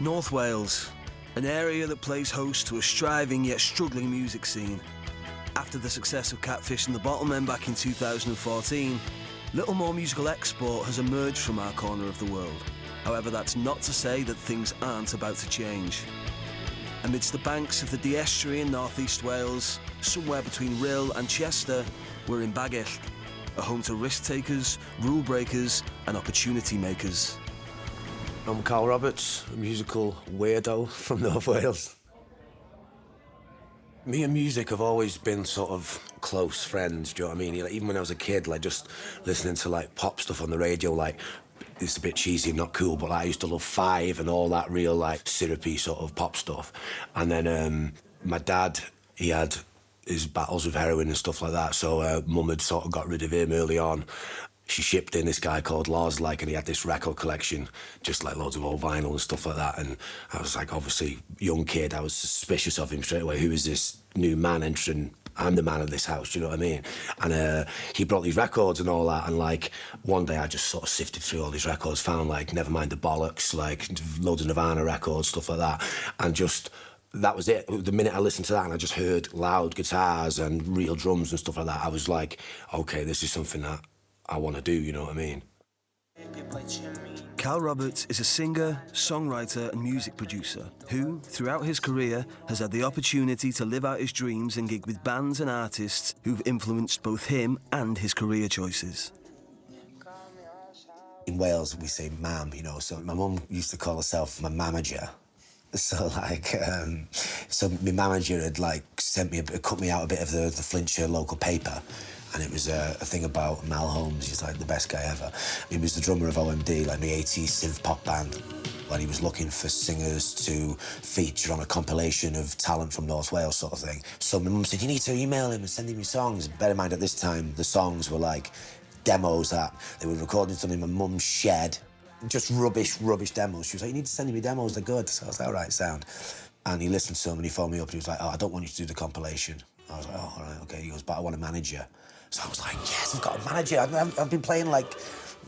North Wales, an area that plays host to a striving yet struggling music scene. After the success of Catfish and the Bottlemen back in 2014, little more musical export has emerged from our corner of the world. However, that's not to say that things aren't about to change. Amidst the banks of the Dee Estuary in North East Wales, somewhere between Rhyl and Chester, we're in Bagillt, a home to risk-takers, rule-breakers and opportunity makers. I'm Callum Roberts, a musical weirdo from North Wales. Me and music have always been sort of close friends, do you know what I mean? Like, even when I was a kid, like just listening to like pop stuff on the radio, like it's a bit cheesy and not cool, but like, I used to love Five and all that real like syrupy sort of pop stuff. And then my dad, he had his battles with heroin and stuff like that, so Mum had sort of got rid of him early on. She shipped in this guy called Lars, like, and he had this record collection, just like loads of old vinyl and stuff like that. And I was like, obviously, young kid, I was suspicious of him straight away. Who is this new man entering? I'm the man of this house, do you know what I mean? And he brought these records and all that, and like, one day I just sort of sifted through all these records, found like Nevermind the Bollocks, like loads of Nirvana records, stuff like that, and just, that was it. The minute I listened to that and I just heard loud guitars and real drums and stuff like that, I was like, okay, this is something that I want to do, you know what I mean? Callum Roberts is a singer, songwriter and music producer who, throughout his career, has had the opportunity to live out his dreams and gig with bands and artists who've influenced both him and his career choices. In Wales, we say mam, you know, so my mum used to call herself my manager. So, like, so my manager had, like, cut me out a bit of the Flintshire local paper, and it was a thing about Mal Holmes. He's, like, the best guy ever. He was the drummer of OMD, like, the 80s synth pop band, when he was looking for singers to feature on a compilation of talent from North Wales sort of thing. So my mum said, you need to email him and send him your songs. Bear in mind, at this time, the songs were, like, demos that they were recording something in my mum's shed. Just rubbish demos. She was like, you need to send me demos, they're good. So I was like, all right, sound. And he listened to them and he phoned me up and he was like, oh, I don't want you to do the compilation. I was like, oh, all right, okay. He goes, but I want a manager. So I was like, yes, I've got a manager. I've been playing like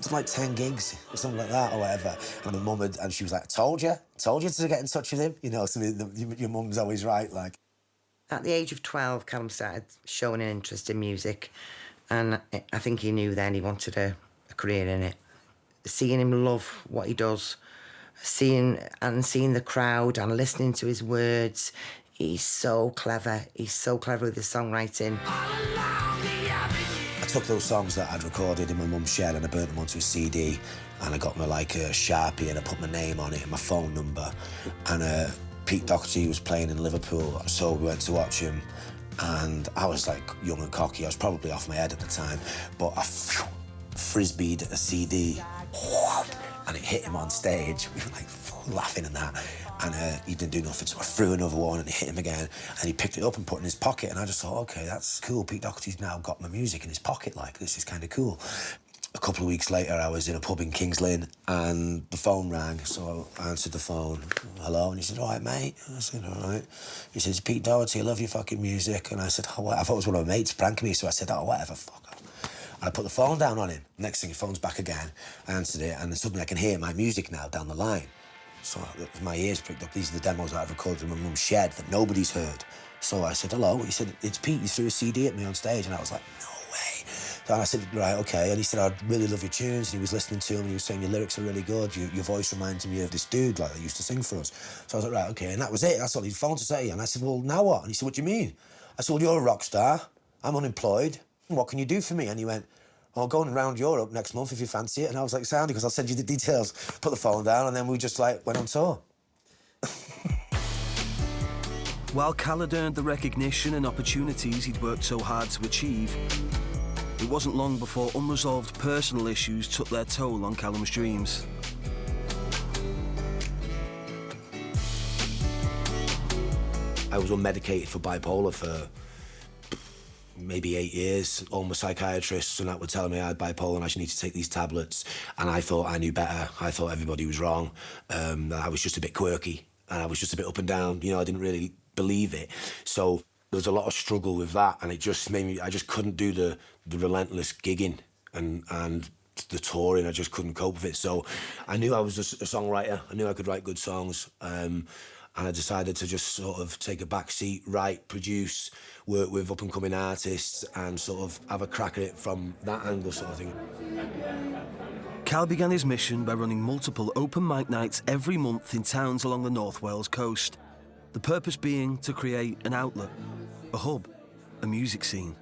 10 gigs or something like that or whatever. And my mum and she was like, told you to get in touch with him. You know, so your mum's always right, like. At the age of 12, Callum started showing an interest in music, and I think he knew then he wanted a career in it. Seeing him love what he does, seeing the crowd and listening to his words, he's so clever. He's so clever with his songwriting. I took those songs that I'd recorded in my mum's shed and I burnt them onto a CD, and I got my like a Sharpie and I put my name on it and my phone number. And Pete Doherty was playing in Liverpool, so we went to watch him. And I was like young and cocky. I was probably off my head at the time, but I frisbeed a CD. And it hit him on stage. We were like laughing and that. And he didn't do nothing, so I threw another one and it hit him again. And he picked it up and put it in his pocket. And I just thought, okay, that's cool. Pete Doherty's now got my music in his pocket, like, this is kind of cool. A couple of weeks later, I was in a pub in Kings Lynn and the phone rang, so I answered the phone. Hello? And he said, all right, mate? I said, all right. He says, Pete Doherty, I love your fucking music. And I said, oh, what? I thought it was one of my mates pranking me, so I said, oh, whatever, fuck off. I put the phone down on him. Next thing, he phone's back again. I answered it, and then suddenly I can hear my music now down the line. So my ears pricked up. These are the demos that I've recorded in my mum's shed that nobody's heard. So I said, hello. He said, it's Pete. You threw a CD at me on stage. And I was like, no way. So I said, right, okay. And he said, I really love your tunes. And he was listening to them, and he was saying, your lyrics are really good. Your voice reminds me of this dude, like, that used to sing for us. So I was like, right, okay. And that was it. That's all he'd phoned to say. And I said, well, now what? And he said, what do you mean? I said, well, you're a rock star. I'm unemployed. What can you do for me? And he went, well, going around Europe next month if you fancy it. And I was like, sound, because I'll send you the details. Put the phone down, and then we just, like, went on tour. While Cal had earned the recognition and opportunities he'd worked so hard to achieve, it wasn't long before unresolved personal issues took their toll on Callum's dreams. I was unmedicated for bipolar for maybe 8 years. All my psychiatrists and that were telling me I had bipolar and I should need to take these tablets. And I thought I knew better. I thought everybody was wrong. That I was just a bit quirky and I was just a bit up and down. You know, I didn't really believe it. So there was a lot of struggle with that, and it just made me, I just couldn't do the relentless gigging and the touring. I just couldn't cope with it. So I knew I was a songwriter. I knew I could write good songs. And I decided to just sort of take a back seat, write, produce, work with up-and-coming artists and sort of have a crack at it from that angle sort of thing. Cal began his mission by running multiple open mic nights every month in towns along the North Wales coast. The purpose being to create an outlet, a hub, a music scene.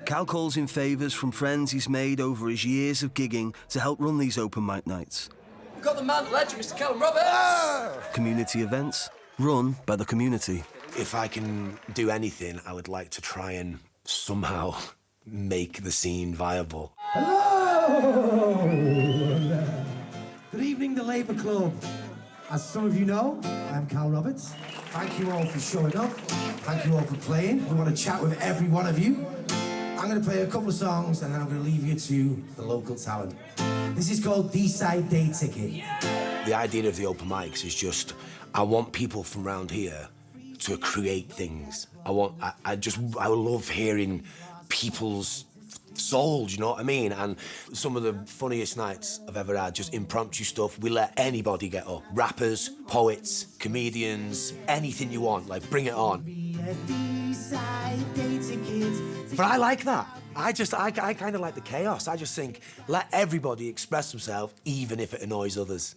Cal calls in favours from friends he's made over his years of gigging to help run these open mic nights. We've got the man, the legend, Mr. Callum Roberts! Community events run by the community. If I can do anything, I would like to try and somehow make the scene viable. Hello! Good evening, the Labour Club. As some of you know, I'm Callum Roberts. Thank you all for showing up. Thank you all for playing. We want to chat with every one of you. I'm going to play a couple of songs and then I'm going to leave you to the local talent. This is called D-Side Day Ticket. The idea of the open mics is just, I want people from around here to create things. I love hearing people's souls, you know what I mean? And some of the funniest nights I've ever had, just impromptu stuff. We let anybody get up. Rappers, poets, comedians, anything you want, like bring it on. But I like that. I kind of like the chaos. I just think, let everybody express themselves, even if it annoys others.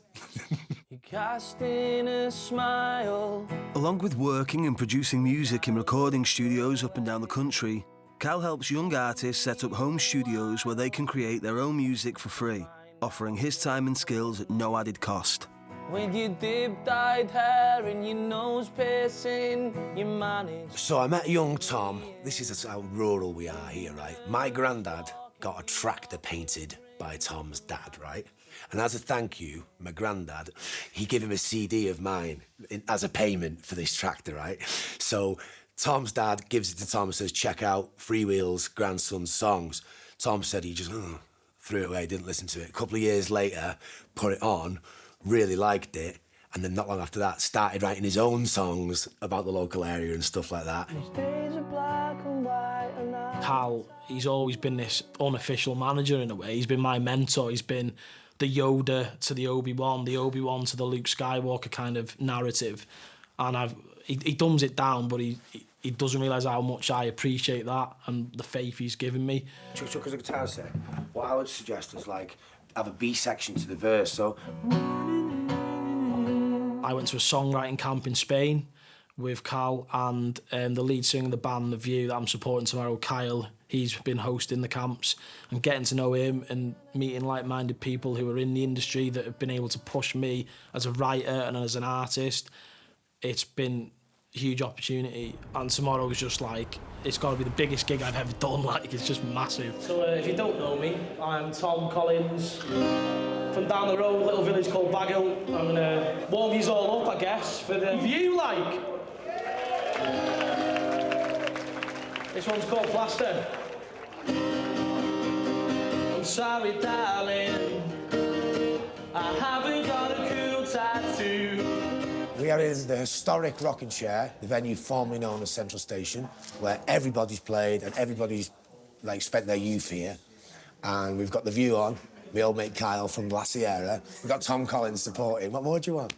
Casting a smile. Along with working and producing music in recording studios up and down the country, Cal helps young artists set up home studios where they can create their own music for free, offering his time and skills at no added cost. With your deep-dyed hair and your nose piercing, you manage. So I met young Tom. This is how rural we are here, right? My granddad got a tractor painted by Tom's dad, right? And as a thank you, my granddad, he gave him a CD of mine as a payment for this tractor, right? So Tom's dad gives it to Tom and says, check out Freewheel's grandson's songs. Tom said he just threw it away, didn't listen to it. A couple of years later, put it on, really liked it, and then not long after that, started writing his own songs about the local area and stuff like that. Cal, he's always been this unofficial manager in a way. He's been my mentor. He's been the Yoda to the Obi-Wan to the Luke Skywalker kind of narrative. And he dumbs it down, but he doesn't realise how much I appreciate that and the faith he's given me. Chuck as a guitar set, what I would suggest is like, have a B section to the verse, so... I went to a songwriting camp in Spain with Cal and the lead singer of the band The View that I'm supporting tomorrow, Kyle. He's been hosting the camps, and getting to know him and meeting like-minded people who are in the industry that have been able to push me as a writer and as an artist. It's been a huge opportunity, and tomorrow is just like, it's got to be the biggest gig I've ever done. Like, it's just massive. So if you don't know me, I'm Tom Collins from down the road, a little village called Bagillt. I'm gonna warm yous all up, I guess, for The View, like. This one's called Plaster. I'm sorry, darling, I haven't got a cool tattoo. We are in the historic Rocking Chair, the venue formerly known as Central Station, where everybody's played and everybody's like spent their youth here. And we've got The View on, my old mate Kyle from La Sierra. We've got Tom Collins supporting. What more do you want?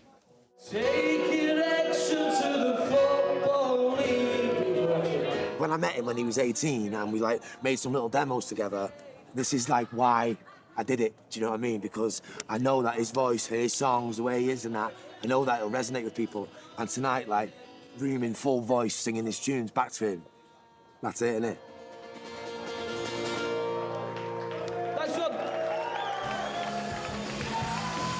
Take direction to the football league. When I met him when he was 18 and we like made some little demos together, this is like why I did it, do you know what I mean? Because I know that his voice, his songs, the way he is and that, I know that it'll resonate with people. And tonight, like, room in full voice singing his tunes back to him. That's it, innit? Nice one.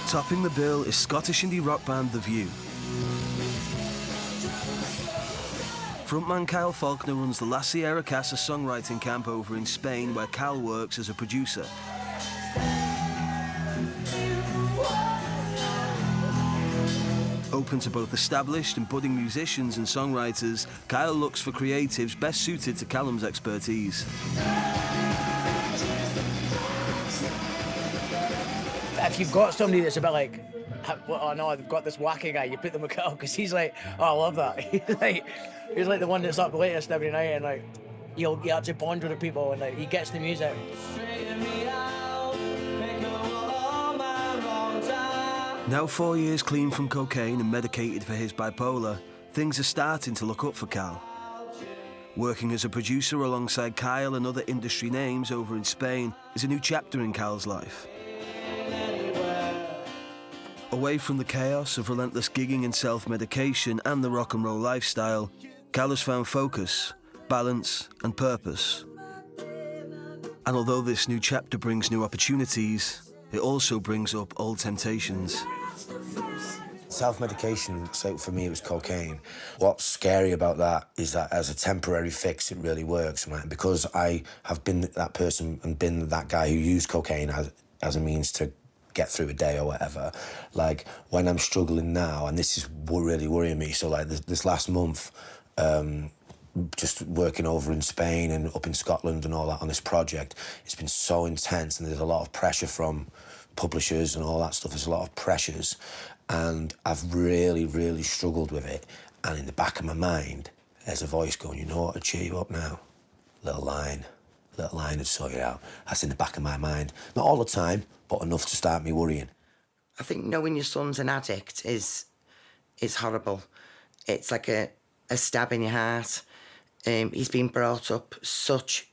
Topping the bill is Scottish indie rock band The View. Frontman Kyle Faulkner runs the La Sierra Casa songwriting camp over in Spain, where Cal works as a producer. Open to both established and budding musicians and songwriters, Kyle looks for creatives best suited to Callum's expertise. If you've got somebody that's a bit like, oh no, they've got this wacky guy, you put them with Kyle, because he's like, oh, I love that. He's like the one that's up the latest every night, and like, you actually bond with the people, and like, he gets the music. Straighten me out, pick Now 4 years clean from cocaine and medicated for his bipolar, things are starting to look up for Cal. Working as a producer alongside Kyle and other industry names over in Spain is a new chapter in Cal's life. Away from the chaos of relentless gigging and self-medication and the rock and roll lifestyle, Cal has found focus, balance and purpose. And although this new chapter brings new opportunities, it also brings up old temptations. Self-medication, so for me, it was cocaine. What's scary about that is that as a temporary fix, it really works, right? And because I have been that person and been that guy who used cocaine as a means to get through a day or whatever, like, when I'm struggling now, and this is really worrying me, so, like, this last month, just working over in Spain and up in Scotland and all that on this project, it's been so intense, and there's a lot of pressure from publishers and all that stuff. There's a lot of pressures, and I've really, really struggled with it. And in the back of my mind, there's a voice going, you know what, to cheer you up now? Little line would sort you out. That's in the back of my mind. Not all the time, but enough to start me worrying. I think knowing your son's an addict is horrible. It's like a stab in your heart. He's been brought up such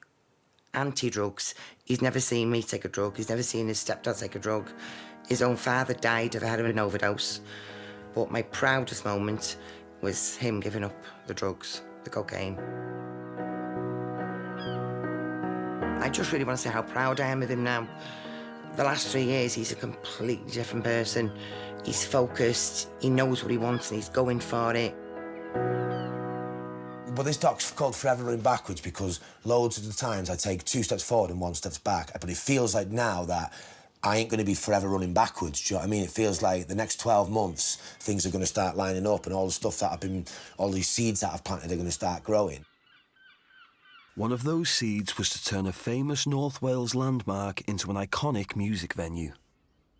anti-drugs. He's never seen me take a drug. He's never seen his stepdad take a drug. His own father died of a heroin overdose. But my proudest moment was him giving up the drugs, the cocaine. I just really want to say how proud I am of him now. The last 3 years, he's a completely different person. He's focused, he knows what he wants, and he's going for it. But this doc's called Forever Running Backwards because loads of the times I take 2 steps forward and 1 step back. But it feels like now that I ain't going to be forever running backwards. Do you know what I mean? It feels like the next 12 months, things are going to start lining up, and all the stuff that all these seeds that I've planted are going to start growing. One of those seeds was to turn a famous North Wales landmark into an iconic music venue.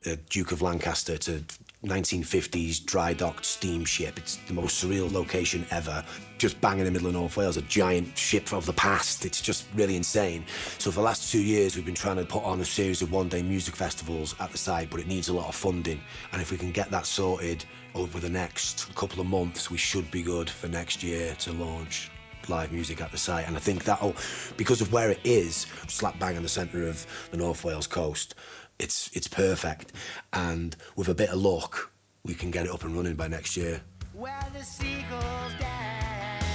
The Duke of Lancaster to 1950s dry-docked steamship. It's the most surreal location ever. Just bang in the middle of North Wales, a giant ship of the past. It's just really insane. So for the last 2 years, we've been trying to put on a series of one-day music festivals at the site, but it needs a lot of funding. And if we can get that sorted over the next couple of months, we should be good for next year to launch live music at the site. And I think that'll, because of where it is, slap bang in the centre of the North Wales coast, it's perfect. And with a bit of luck, we can get it up and running by next year. Where the seagulls dance.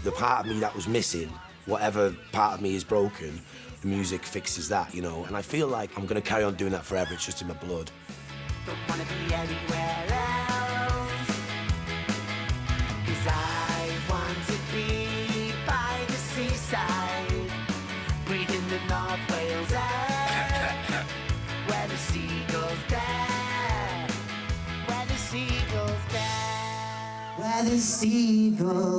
The part of me that was missing, whatever part of me is broken, the music fixes that, you know. And I feel like I'm going to carry on doing that forever. It's just in my blood. Don't want to be anywhere else, 'cause I want to be by the seaside, breathing the North Wales air, where the seagulls dance, where the seagulls dance, where the seagulls